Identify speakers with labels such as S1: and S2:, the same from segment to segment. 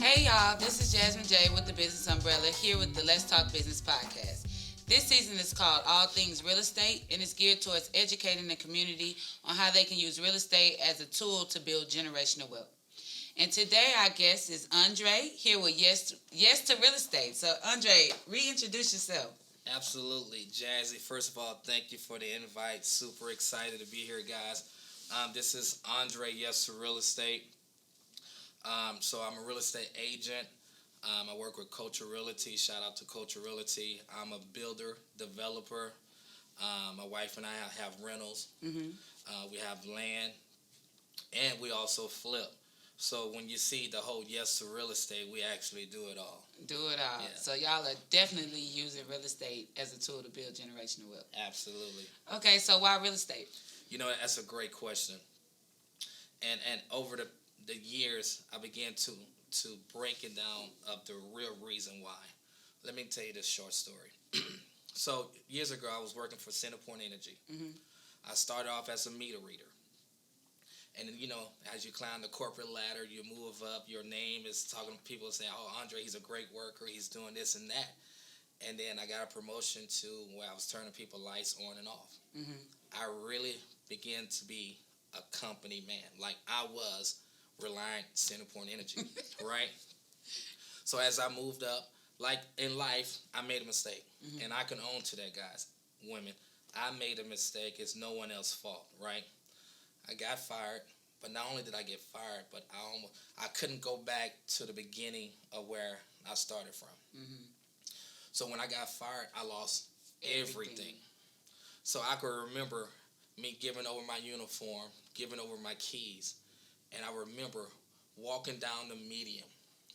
S1: Hey y'all, this is Jasmine J with the Business Umbrella here with the Let's Talk Business podcast. This season is called All Things Real Estate and it's geared towards educating the community on how they can use real estate as a tool to build generational wealth. And today our guest is Andre here with Yes to Real Estate. So Andre, reintroduce yourself.
S2: Absolutely, Jazzy. First of all, thank you for the invite. Super excited to be here, guys. This is Andre, Yes to Real Estate. So I'm a real estate agent. I work with Culture Realty. Shout out to Culture Realty. I'm a builder, developer. My wife and I have rentals.
S1: Mm-hmm.
S2: We have land, and we also flip. So when you see the whole Yes to Real Estate, we actually do it all.
S1: Do it all.
S2: Yeah.
S1: So y'all are definitely using real estate as a tool to build generational wealth.
S2: Absolutely.
S1: Okay, so why real estate?
S2: You know, that's a great question. And over the years, I began to break it down of the real reason why. Let me tell you this short story. So years ago, I was working for Centerpoint Energy.
S1: Mm-hmm.
S2: I started off as a meter reader. And then, you know, as you climb the corporate ladder, you move up, your name is talking to people saying, oh, Andre, he's a great worker, he's doing this and that. And then I got a promotion to where I was turning people lights on and off.
S1: Mm-hmm.
S2: I really began to be a company man, like I was Reliant Centerpoint Energy, right? So as I moved up, like in life, I made a mistake.
S1: Mm-hmm.
S2: And I can own to that, guys, women. I made a mistake. It's no one else's fault, right? I got fired, but not only did I get fired, but I couldn't go back to the beginning of where I started from.
S1: Mm-hmm.
S2: So when I got fired, I lost everything. So I could remember me giving over my uniform, giving over my keys, and I remember walking down the median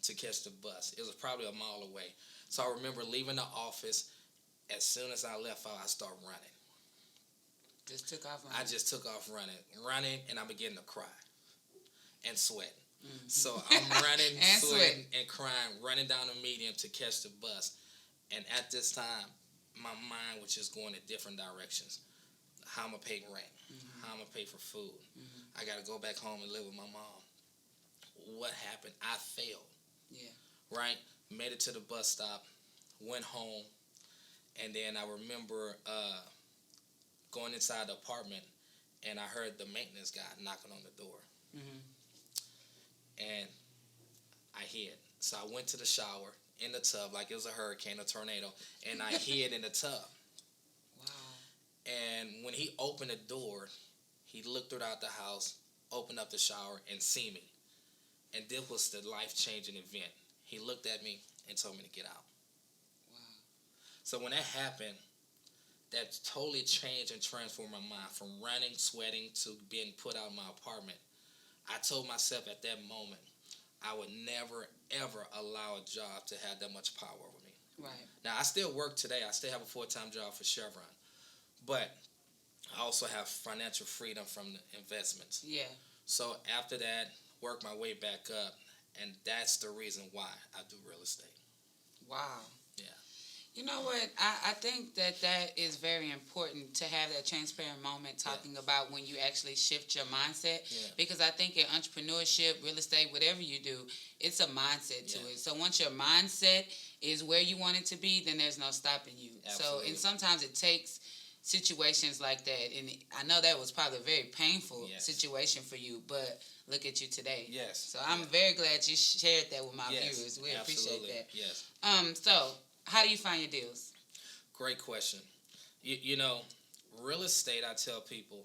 S2: to catch the bus. It was probably a mile away. So I remember leaving the office. As soon as I left out, I started running.
S1: Just took off running.
S2: I just took off running, and I began to cry and sweat.
S1: Mm-hmm.
S2: So I'm running,
S1: and
S2: sweating, and crying, running down the median to catch the bus. And at this time, my mind was just going in different directions. How I'm going to pay rent,
S1: mm-hmm.
S2: how I'm going to pay for food.
S1: Mm-hmm.
S2: I got to go back home and live with my mom. What happened? I failed.
S1: Yeah.
S2: Right? Made it to the bus stop, went home, and then I remember going inside the apartment, and I heard the maintenance guy knocking on the door.
S1: Mm-hmm.
S2: And I hid. So I went to the shower in the tub like it was a hurricane, a tornado, and I hid in the tub.
S1: Wow.
S2: And when he opened the door, he looked throughout the house, opened up the shower, and see me. And this was the life-changing event. He looked at me and told me to get out.
S1: Wow.
S2: So when that happened, that totally changed and transformed my mind from running, sweating, to being put out of my apartment. I told myself at that moment, I would never, ever allow a job to have that much power over me.
S1: Right.
S2: Now, I still work today. I still have a full-time job for Chevron. But I also have financial freedom from the investments.
S1: Yeah.
S2: So after that, work my way back up. And that's the reason why I do real estate.
S1: Wow.
S2: Yeah.
S1: You know what? I think that is very important to have that transparent moment talking about when you actually shift your mindset.
S2: Yeah.
S1: Because I think in entrepreneurship, real estate, whatever you do, it's a mindset to it. So once your mindset is where you want it to be, then there's no stopping you.
S2: Absolutely.
S1: So, and sometimes it takes situations like that. And I know that was probably a very painful situation for you, but look at you today.
S2: Yes.
S1: So I'm very glad you shared that with my viewers. We appreciate that.
S2: Yes.
S1: So how do you find your deals?
S2: Great question. You know, real estate, I tell people,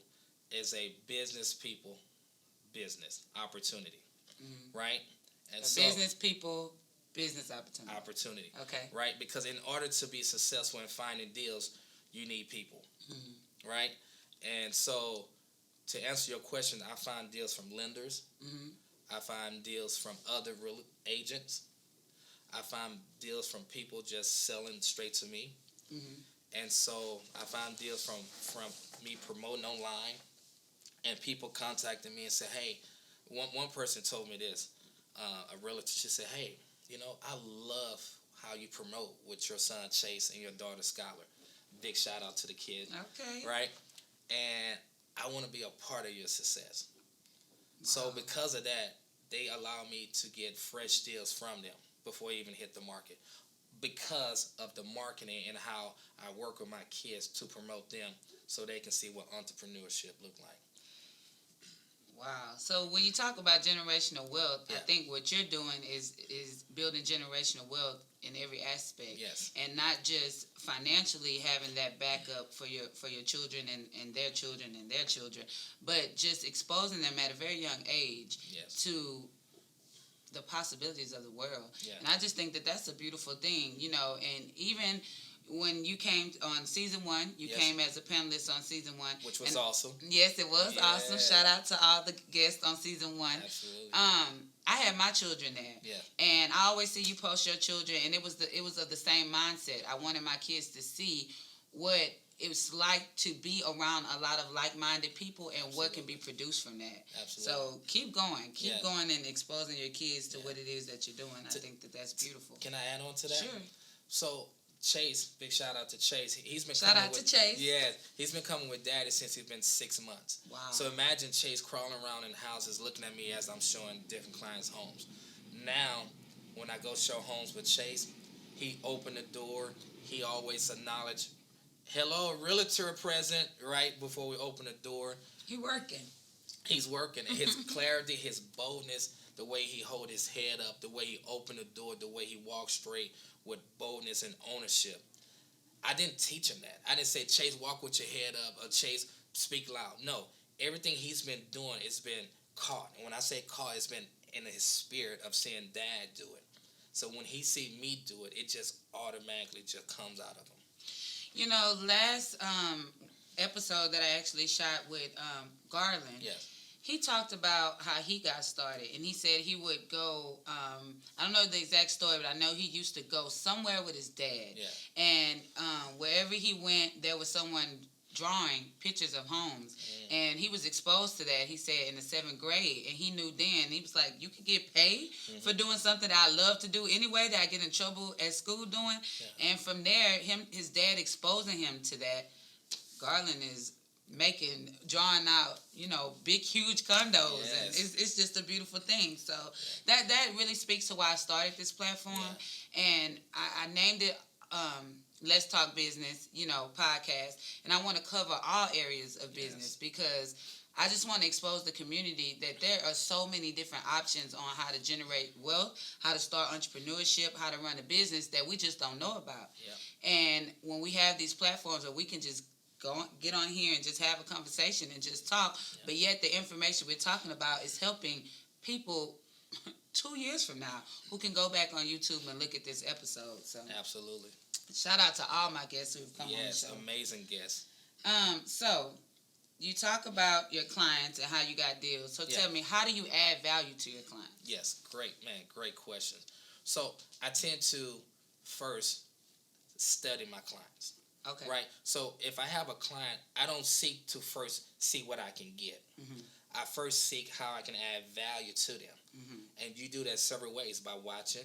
S2: is a business opportunity, right? And
S1: business people, business opportunity.
S2: Opportunity.
S1: Okay.
S2: Right? Because in order to be successful in finding deals, you need people, right? And so to answer your question, I find deals from lenders.
S1: Mm-hmm.
S2: I find deals from other real agents. I find deals from people just selling straight to me. Mm-hmm. And so I find deals from me promoting online and people contacting me and say, hey, one person told me this, a relative, she said, hey, you know, I love how you promote with your son Chase and your daughter Skylar. Big shout out to the kid.
S1: Okay.
S2: Right? And I want to be a part of your success. Wow. So because of that, they allow me to get fresh deals from them before they even hit the market, because of the marketing and how I work with my kids to promote them so they can see what entrepreneurship look like.
S1: Wow. So when you talk about generational wealth, I think what you're doing is building generational wealth in every aspect.
S2: Yes.
S1: And not just financially having that backup for your children and their children and their children, but just exposing them at a very young age to the possibilities of the world. Yeah. And I just think that that's a beautiful thing, and even when you came on season 1, you came as a panelist on season 1.
S2: Which was awesome.
S1: Yes, it was awesome. Shout out to all the guests on season 1.
S2: Absolutely.
S1: I had my children there. Yeah. And I always see you post your children, and it was of the same mindset. I wanted my kids to see what it was like to be around a lot of like-minded people and what can be produced from that. Absolutely. So keep going. Keep going and exposing your kids to what it is that you're doing. I think that that's beautiful.
S2: Can I add on to that?
S1: Sure.
S2: So Chase, big shout out to Chase. He's been
S1: shout out to Chase.
S2: Yeah, he's been coming with Daddy since he's been 6 months. Wow. So imagine Chase crawling around in houses looking at me as I'm showing different clients' homes. Now, when I go show homes with Chase, he opened the door. He always acknowledged, hello, realtor present, right before we open the door.
S1: He's working.
S2: He's working. And his clarity, his boldness, the way he hold his head up, the way he opened the door, the way he walked straight with boldness and ownership. I didn't teach him that. I didn't say, Chase, walk with your head up, or Chase, speak loud. No. Everything he's been doing has been caught. And when I say caught, it's been in his spirit of seeing Dad do it. So when he see me do it, it just automatically just comes out of him.
S1: Last episode that I actually shot with Garland, he talked about how he got started. And he said he would go, I don't know the exact story, but I know he used to go somewhere with his dad. Yeah. And wherever he went, there was someone drawing pictures of homes. And he was exposed to that, he said, in the 7th grade. And he knew then, he was like, you could get paid for doing something that I love to do anyway, that I get in trouble at school doing. Yeah. And from there, his dad exposing him to that, Garland is drawing out, big, huge condos. Yes. And it's just a beautiful thing. So that really speaks to why I started this platform. Yeah. And I named it Let's Talk Business, podcast. And I want to cover all areas of business because I just want to expose the community that there are so many different options on how to generate wealth, how to start entrepreneurship, how to run a business that we just don't know about. Yeah. And when we have these platforms where we can just get on here and just have a conversation and just talk, but yet the information we're talking about is helping people 2 years from now who can go back on YouTube and look at this episode. So
S2: absolutely.
S1: Shout out to all my guests who've come on the show.
S2: Yes, amazing guests.
S1: So you talk about your clients and how you got deals. So tell me, how do you add value to your clients?
S2: Yes, great question. So I tend to first study my clients. Okay. Right? So if I have a client, I don't seek to first see what I can get. Mm-hmm. I first seek how I can add value to them. Mm-hmm. And you do that several ways, by watching,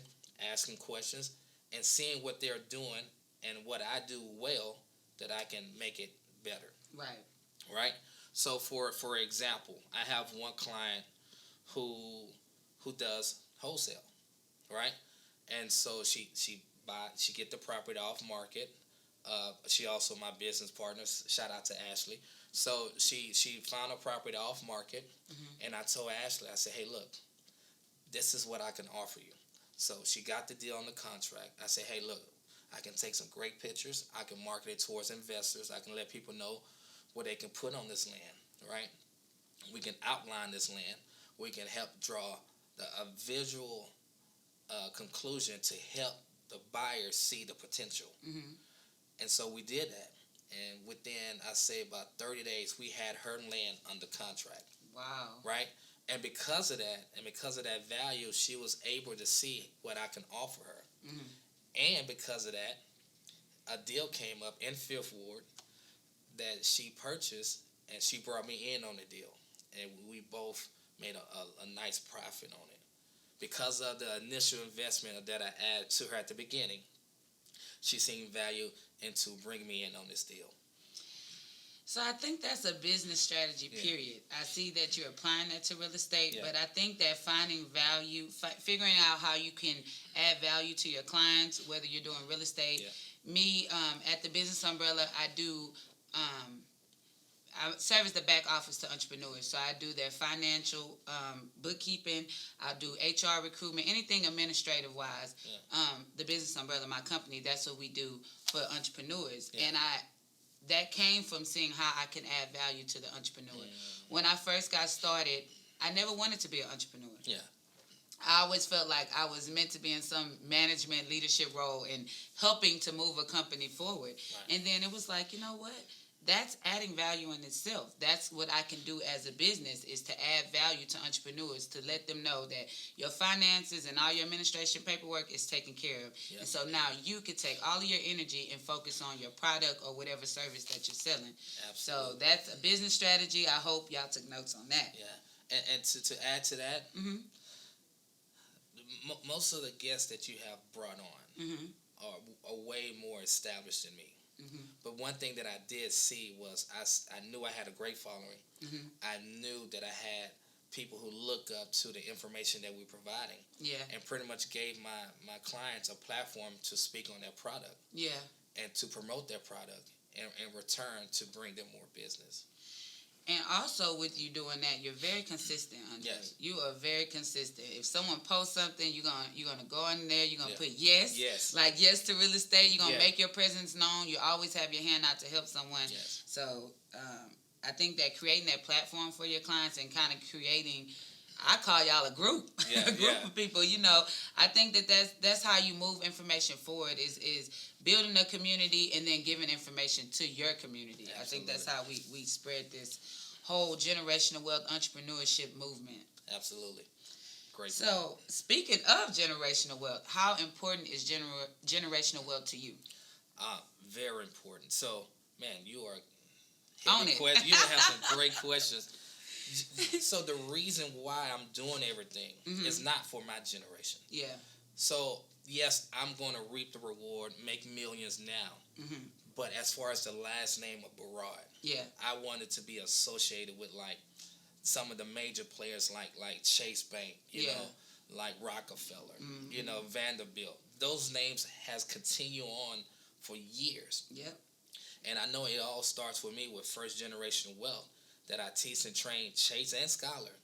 S2: asking questions, and seeing what they're doing and what I do well that I can make it better. Right? So for example, I have one client who does wholesale, right? And so she get the property off market. She also my business partner. Shout out to Ashley. So she found a property off market, and I told Ashley, I said, hey, look, this is what I can offer you. So she got the deal on the contract. I said, hey, look, I can take some great pictures. I can market it towards investors. I can let people know what they can put on this land, right? We can outline this land. We can help draw a visual conclusion to help the buyer see the potential. Mm-hmm. And so we did that. And within, I say, about 30 days, we had her land under contract. Wow. Right? And because of that value, she was able to see what I can offer her. Mm-hmm. And because of that, a deal came up in Fifth Ward that she purchased, and she brought me in on the deal. And we both made a nice profit on it. Because of the initial investment that I added to her at the beginning, she seen value into bringing me in on this deal.
S1: So I think that's a business strategy, period. I see that you're applying that to real estate, but I think that finding value, figuring out how you can add value to your clients, whether you're doing real estate. Me, at the Business Umbrella, I do, I service the back office to entrepreneurs. So I do their financial bookkeeping. I do HR recruitment, anything administrative wise. The Business Umbrella, my company, that's what we do for entrepreneurs. And that came from seeing how I can add value to the entrepreneur. When I first got started, I never wanted to be an entrepreneur. I always felt like I was meant to be in some management leadership role and helping to move a company forward. And then it was like, you know what? That's adding value in itself. That's what I can do as a business, is to add value to entrepreneurs, to let them know that your finances and all your administration paperwork is taken care of. And so now you can take all of your energy and focus on your product or whatever service that you're selling. So that's a business strategy. I hope y'all took notes on that.
S2: And to add to that, most of the guests that you have brought on are way more established than me. But one thing that I did see was I knew I had a great following. I knew that I had people who look up to the information that we're providing. And pretty much gave my clients a platform to speak on their product. And to promote their product, and in return to bring them more business.
S1: And also with you doing that, you're very consistent, Andre. You are very consistent. If someone posts something, you're gonna go in there, you're gonna put yes. Like yes to real estate, you're gonna make your presence known. You always have your hand out to help someone. So I think that creating that platform for your clients and kind of creating, I call y'all a group, a group of people. You know, I think that's how you move information forward, is building a community and then giving information to your community. I think that's how we spread this whole generational wealth entrepreneurship movement.
S2: Absolutely. Great.
S1: So speaking of generational wealth, how important is generational wealth to you?
S2: Very important. So, man, you are
S1: on it.
S2: You have some great questions. So the reason why I'm doing everything is not for my generation. So, yes, I'm going to reap the reward, make millions now. But as far as the last name of Beraud, I wanted to be associated with like some of the major players like Chase Bank, you know, like Rockefeller, you know, Vanderbilt. Those names has continued on for years. And I know it all starts with me with First Generation Wealth, that I teach and train Chase and Scholar.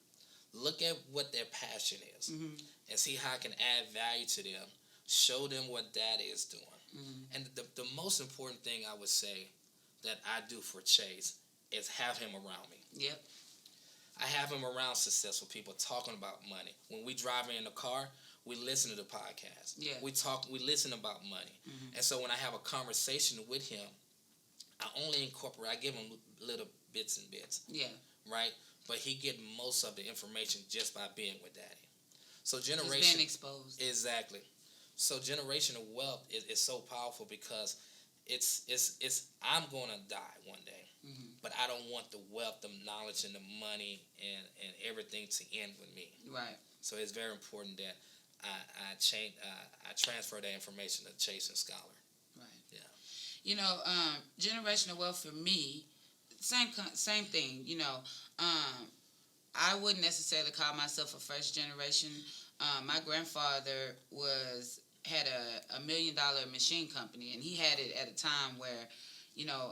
S2: Look at what their passion is and see how I can add value to them, show them what that is doing. And the most important thing I would say that I do for Chase is have him around me. I have him around successful people talking about money. When we drive in the car, we listen to the podcast. We listen about money. And so when I have a conversation with him, I only incorporate, I give him little bits and bits. Right? But he get most of the information just by being with Daddy. So generation,
S1: just being exposed.
S2: Exactly. So generational wealth is so powerful because it's I'm gonna die one day, but I don't want the wealth, the knowledge, and the money and everything to end with me. So it's very important that I transfer that information to Chase and Scholar.
S1: You know, generational wealth for me, same thing. You know, I wouldn't necessarily call myself a first generation. My grandfather had a $1 million machine company, and he had it at a time where, you know,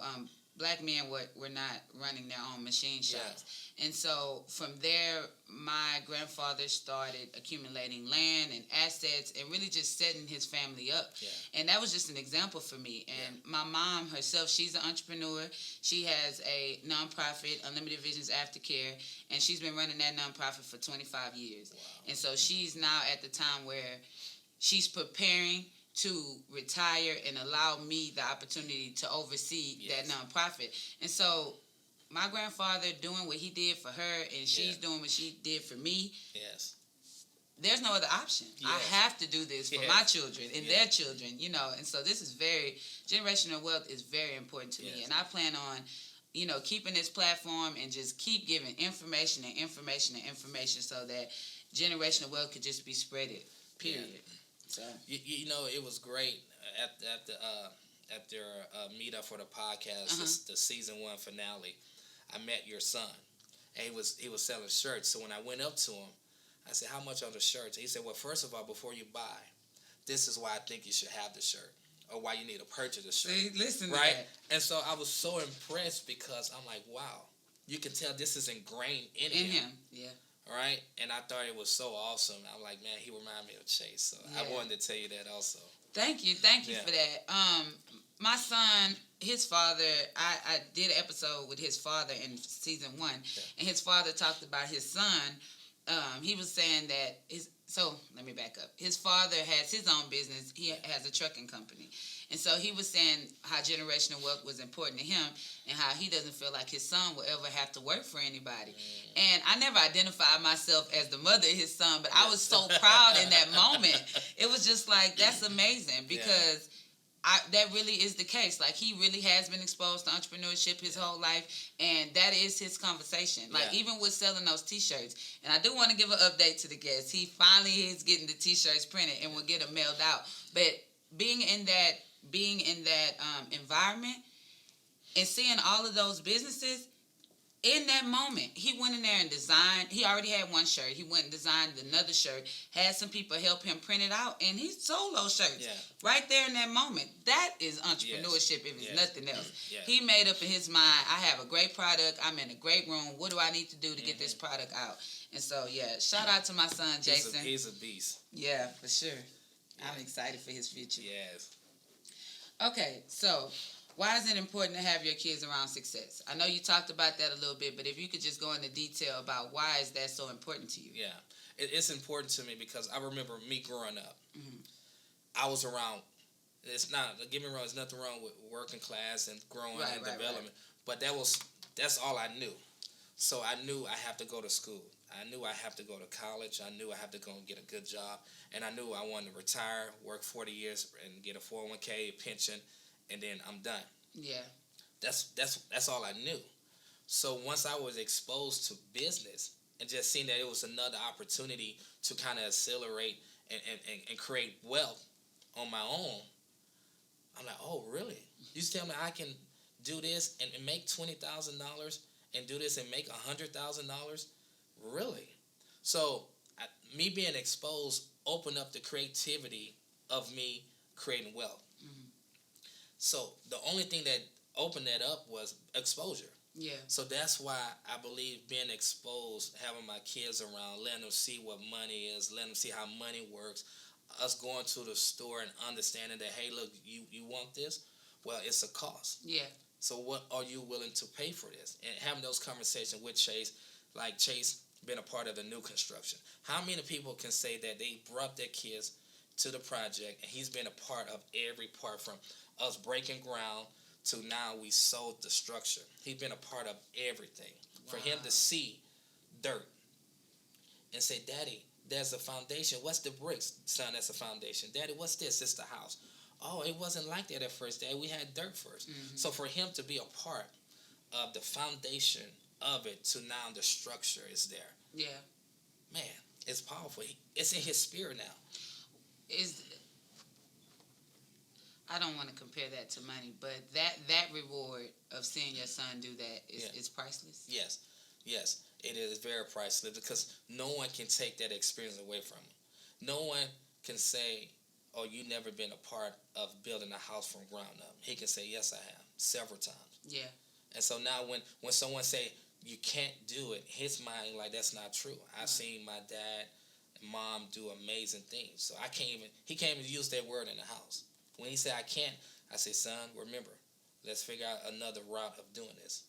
S1: black men were not running their own machine shops. And so from there, my grandfather started accumulating land and assets and really just setting his family up. And that was just an example for me. And my mom herself, she's an entrepreneur. She has a nonprofit, Unlimited Visions Aftercare, and she's been running that nonprofit for 25 years. And so she's now at the time where she's preparing to retire and allow me the opportunity to oversee that nonprofit. And so my grandfather doing what he did for her, and she's doing what she did for me. There's no other option. I have to do this for my children and their children, you know. And so this is generational wealth is very important to me. And I plan on, you know, keeping this platform and just keep giving information and information and information so that generational wealth could just be spreaded, period. So
S2: you know, it was great at at their meetup for the podcast, the season 1 finale, I met your son, and he was selling shirts. So when I went up to him, I said, "How much are the shirts?" He said, "Well, first of all, before you buy, this is why I think you should have the shirt, or why you need to purchase the shirt."
S1: See, listen to
S2: right?
S1: that.
S2: And so I was so impressed because I'm like, wow, you can tell this is ingrained in him.
S1: Yeah.
S2: All right, and I thought it was so awesome. I'm like, man, he reminded me of Chase. So I wanted to tell you that also.
S1: Thank you for that. My son, his father, I did an episode with his father in season 1, and his father talked about his son. He was saying that so let me back up. His father has his own business. He has a trucking company. And so he was saying how generational wealth was important to him and how he doesn't feel like his son will ever have to work for anybody. And I never identified myself as the mother of his son, but I was so proud in that moment. It was just like, that's amazing because that really is the case. Like, he really has been exposed to entrepreneurship his whole life, and that is his conversation. Like, even with selling those T-shirts. And I do want to give an update to the guests. He finally is getting the T-shirts printed and will get them mailed out. But being in that environment and seeing all of those businesses, in that moment, he went in there and designed. He already had one shirt. He went and designed another shirt, had some people help him print it out, and he sold those shirts right there in that moment. That is entrepreneurship if it's nothing else. He made up in his mind, I have a great product. I'm in a great room. What do I need to do to get this product out? And so, shout out to my son, Jason.
S2: He's a beast.
S1: Yeah, for sure. I'm excited for his future.
S2: Yes.
S1: Okay, so why is it important to have your kids around success? I know you talked about that a little bit, but if you could just go into detail about why is that so important to you?
S2: Yeah, it's important to me because I remember me growing up. I was around. Don't get me wrong, there's nothing wrong with working class and growing and development, but that's all I knew. So I knew I have to go to school. I knew I have to go to college. I knew I have to go and get a good job, and I knew I wanted to retire, work 40 years, and get a 401k, a pension, and then I'm done. Yeah. That's all I knew. So once I was exposed to business and just seeing that it was another opportunity to kind of accelerate and create wealth on my own, I'm like, oh, really? You tell me I can do this and make $20,000 and do this and make $100,000? Really? So me being exposed opened up the creativity of me creating wealth. So the only thing that opened that up was exposure. Yeah. So that's why I believe being exposed, having my kids around, letting them see what money is, letting them see how money works, us going to the store and understanding that, hey, look, you want this? Well, it's a cost. Yeah. So what are you willing to pay for this? And having those conversations with Chase, like Chase been a part of the new construction. How many people can say that they brought their kids to the project and he's been a part of every part from us breaking ground to now we sold the structure. He's been a part of everything. Wow. For him to see dirt and say, Daddy, there's a foundation. What's the bricks? Son, that's a foundation. Daddy, what's this? It's the house. Oh, it wasn't like that at first, Daddy. We had dirt first. So for him to be a part of the foundation of it to now the structure is there. Yeah. Man, it's powerful. It's in his spirit now.
S1: I don't want to compare that to money, but that reward of seeing your son do that is priceless.
S2: Yes. It is very priceless because no one can take that experience away from him. No one can say, oh, you never been a part of building a house from ground up. He can say, yes, I have, several times. Yeah. And so now when someone say, you can't do it, his mind, like, that's not true. I've seen my dad and mom do amazing things. So he can't even use that word in the house. When he said, I can't, I say, son, remember, let's figure out another route of doing this.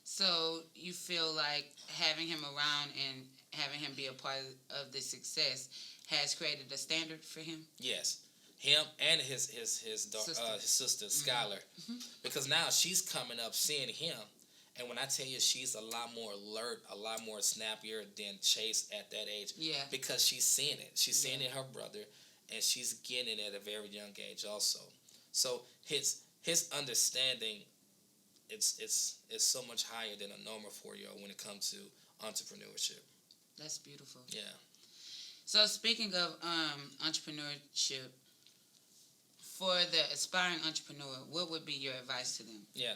S1: So you feel like having him around and having him be a part of the success has created a standard for him?
S2: Yes. Him and his sister Skylar. Because now she's coming up seeing him. And when I tell you she's a lot more alert, a lot more snappier than Chase at that age. Yeah. Because she's seeing it. She's seeing it in her brother. And she's getting it at a very young age also. So his understanding, it's so much higher than a normal 4-year-old when it comes to entrepreneurship.
S1: That's beautiful.
S2: Yeah.
S1: So speaking of entrepreneurship, for the aspiring entrepreneur, what would be your advice to them?
S2: Yeah.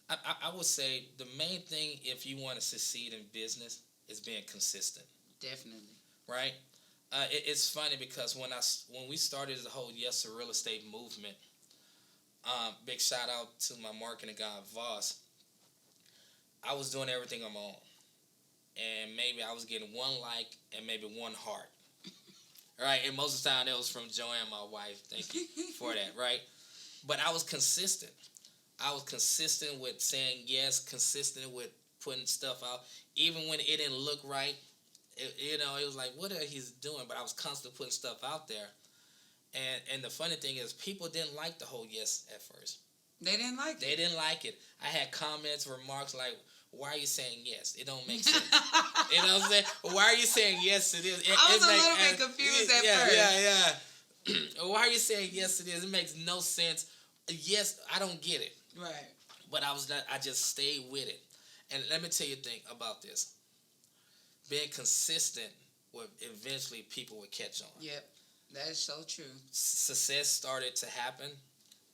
S2: I would say the main thing if you want to succeed in business is being consistent.
S1: Definitely.
S2: Right? It's funny because when we started the whole Yes to Real Estate movement, big shout out to my marketing guy, Voss. I was doing everything on my own. And maybe I was getting one like and maybe one heart. Right? And most of the time that was from Joanne, my wife. Thank you for that, right? But I was consistent. I was consistent with saying yes, consistent with putting stuff out. Even when it didn't look right, it was like, what are he doing? But I was constantly putting stuff out there. And the funny thing is, people didn't like the whole yes at first.
S1: They didn't like it.
S2: They didn't like it. I had comments, remarks like, why are you saying yes? It don't make sense. You know what I'm saying? Why are you saying yes to this?
S1: I was a little bit confused at first.
S2: Yeah. Why are you saying yes to this? It makes no sense. Yes, I don't get it.
S1: Right.
S2: But I just stayed with it. And let me tell you a thing about this. Being consistent would eventually people would catch on.
S1: Yep. That is so true.
S2: Success started to happen.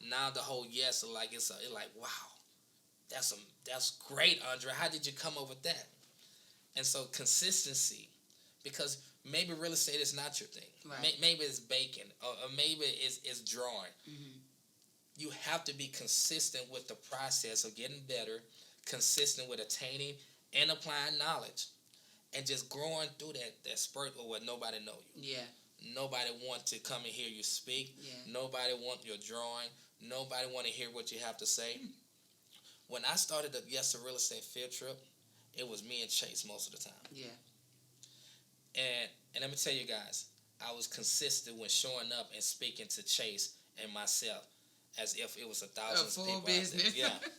S2: Now the whole yes, it's like wow, that's great, Andre. How did you come up with that? And so consistency, because maybe real estate is not your thing.
S1: Right.
S2: Maybe it's baking, or maybe it's drawing. Mm-hmm. You have to be consistent with the process of getting better, consistent with attaining and applying knowledge, and just growing through that spurt of what nobody know you.
S1: Yeah.
S2: Nobody want to come and hear you speak.
S1: Yeah.
S2: Nobody want your drawing. Nobody want to hear what you have to say. When I started the Yes to Real Estate field trip, it was me and Chase most of the time.
S1: Yeah.
S2: And let me tell you guys, I was consistent when showing up and speaking to Chase and myself as if it was thousands of people
S1: business.
S2: out there. Yeah.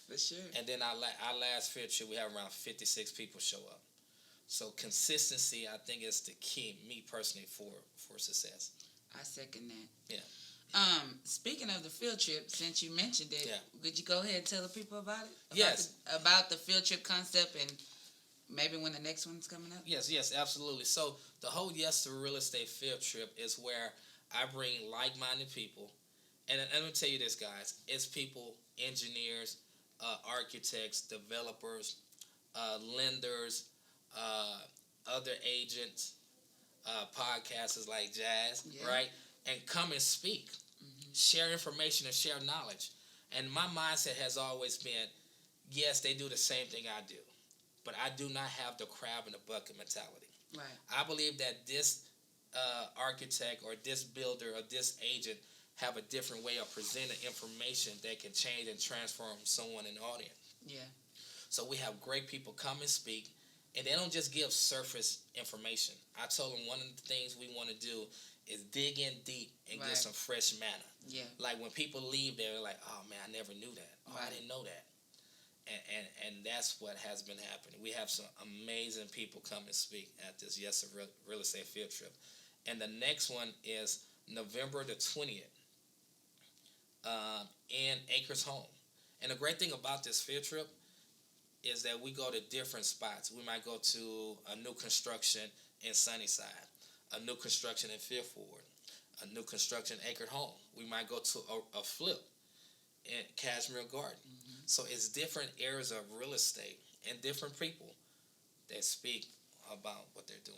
S1: For sure.
S2: And then our last field trip, we had around 56 people show up. So consistency, I think, is the key, me personally, for success.
S1: I second that.
S2: Yeah.
S1: Speaking of the field trip, since you mentioned it,
S2: yeah.
S1: Could you go ahead and tell the people about it?
S2: Yes.
S1: About the field trip concept and maybe when the next one's coming up?
S2: Yes, absolutely. So the whole Yes to Real Estate field trip is where I bring like-minded people. And let me tell you this, guys. It's people, engineers, architects, developers, lenders, other agents, podcasters like Jazz, right? And come and speak, share information and share knowledge. And my mindset has always been, yes, they do the same thing I do, but I do not have the crab in the bucket mentality.
S1: Right.
S2: I believe that this architect or this builder or this agent have a different way of presenting information that can change and transform someone in the audience.
S1: Yeah.
S2: So we have great people come and speak, and they don't just give surface information. I told them one of the things we want to do is dig in deep and get some fresh manna. Yeah. Like when people leave, they're like, oh man, I never knew that. Oh, I didn't know that. And that's what has been happening. We have some amazing people come and speak at this Yes to Real Estate field trip. And the next one is November the 20th in Acres Home. And the great thing about this field trip is that we go to different spots. We might go to a new construction in Sunnyside, a new construction in Fifth Ward, a new construction in Acre Home. We might go to a flip in Cashmere Garden. Mm-hmm. So it's different areas of real estate and different people that speak about what they're doing.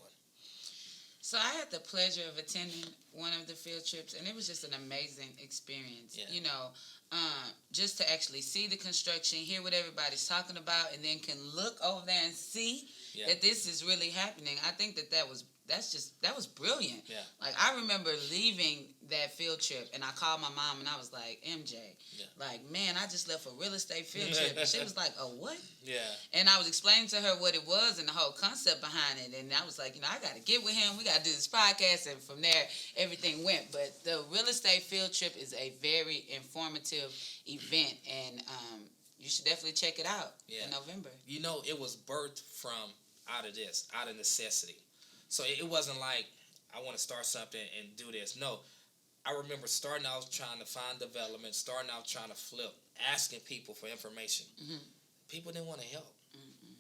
S1: So I had the pleasure of attending one of the field trips, and it was just an amazing experience. Yeah. You know, just to actually see the construction, hear what everybody's talking about, and then can look over there and see that this is really happening. I think that was brilliant. Yeah. Like, I remember leaving that field trip, and I called my mom, and I was like, MJ, like, man, I just left a real estate field trip. And she was like, a what? Yeah. And I was explaining to her what it was and the whole concept behind it, and I was like, I got to get with him. We got to do this podcast, and from there, everything went. But the real estate field trip is a very informative event, and you should definitely check it out in November.
S2: You know, it was birthed from out of necessity. So it wasn't like, I want to start something and do this. No, I remember starting out trying to find development, starting out trying to flip, asking people for information. Mm-hmm. People didn't want to help. Mm-hmm.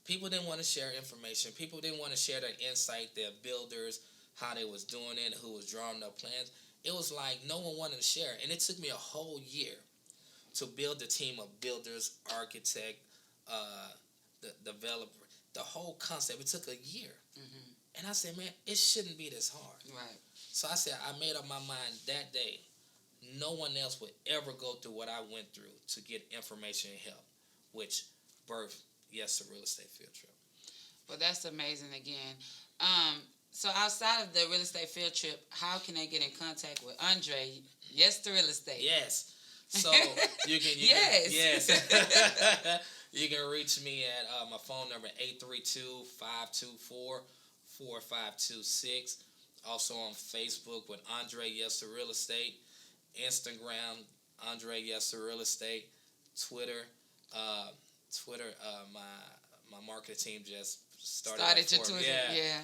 S2: People didn't want to share information. People didn't want to share their insight, their builders, how they was doing it, who was drawing up plans. it was like no one wanted to share. And it took me a whole year to build a team of builders, architect, the developer, the whole concept. It took a year. Mm-hmm. And I said, man, it shouldn't be this hard.
S1: Right.
S2: So I said, I made up my mind that day, no one else would ever go through what I went through to get information and help, which birthed Yes to Real Estate Field Trip.
S1: Well, that's amazing again. So outside of the real estate field trip, how can they get in contact with Andre? Yes to Real Estate.
S2: Yes. So you can
S1: yes.
S2: You can reach me at my phone number 832-524-4526. Also on Facebook with Andre Yes to Real Estate. Instagram Andre Yes to Real Estate. Twitter. My marketing team just started
S1: your Twitter. Yeah.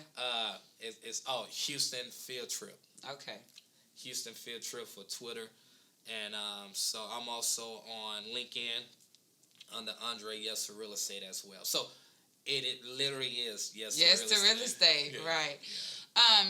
S2: It's Houston Field Trip.
S1: Okay.
S2: Houston Field Trip for Twitter. And so I'm also on LinkedIn under Andre Yes to Real Estate as well. So it literally is Yes to
S1: Real Estate. Yeah. Right. Yeah.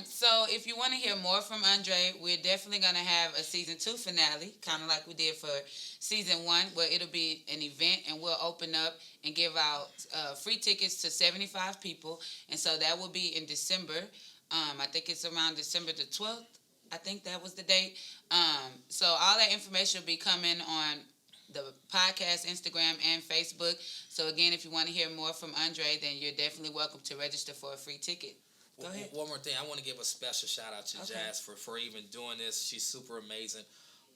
S1: So if you want to hear more from Andre, we're definitely going to have a season 2 finale, kind of like we did for season 1, where it'll be an event and we'll open up and give out free tickets to 75 people. And so that will be in December. I think it's around December the 12th. I think that was the date. So all that information will be coming on the podcast, Instagram, and Facebook. So again, if you want to hear more from Andre, then you're definitely welcome to register for a free ticket. Go ahead.
S2: One more thing. I want to give a special shout out to Jazz for even doing this. She's super amazing.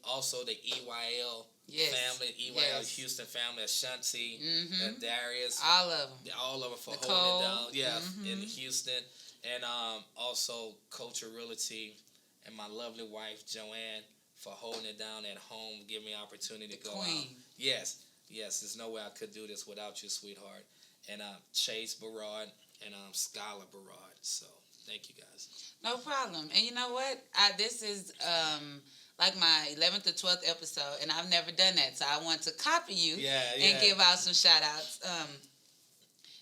S2: Also, the EYL family, EYL Houston family, Ashanti, Darius.
S1: All of them.
S2: All of them for holding it down. Yeah, in Houston. And also Culture Realty and my lovely wife, Joanne, for holding it down at home, giving me opportunity to go out. Yes. There's no way I could do this without you, sweetheart. And Chase Beraud and Skylar Beraud. So thank you guys.
S1: No problem. And you know what? This is like my 11th or 12th episode, and I've never done that. So I want to copy you and give out some shout-outs.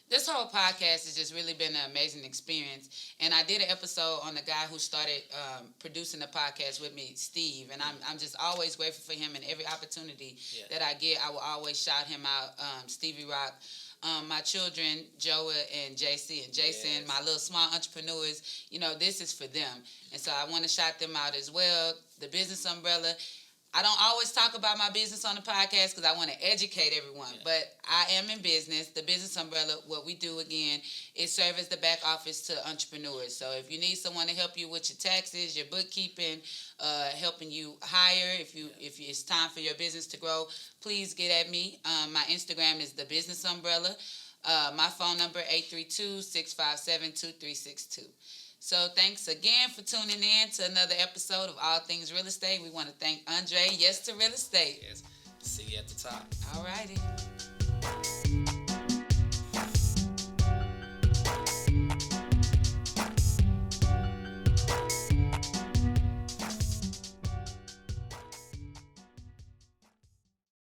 S1: This whole podcast has just really been an amazing experience. And I did an episode on the guy who started producing the podcast with me, Steve. And I'm just always grateful for him. And every opportunity that I get, I will always shout him out, Stevie Rock. My children, Joa and JC and Jason, my little small entrepreneurs, this is for them. And so I want to shout them out as well. The Business Umbrella. I don't always talk about my business on the podcast because I want to educate everyone, but I am in business. The Business Umbrella, what we do, again, is serve as the back office to entrepreneurs. So if you need someone to help you with your taxes, your bookkeeping, helping you hire, if it's time for your business to grow, please get at me. My Instagram is The Business Umbrella. My phone number, 832-657-2362. So thanks again for tuning in to another episode of All Things Real Estate. We want to thank Andre, Yes to Real Estate.
S2: Yes. See you at the top.
S1: All righty.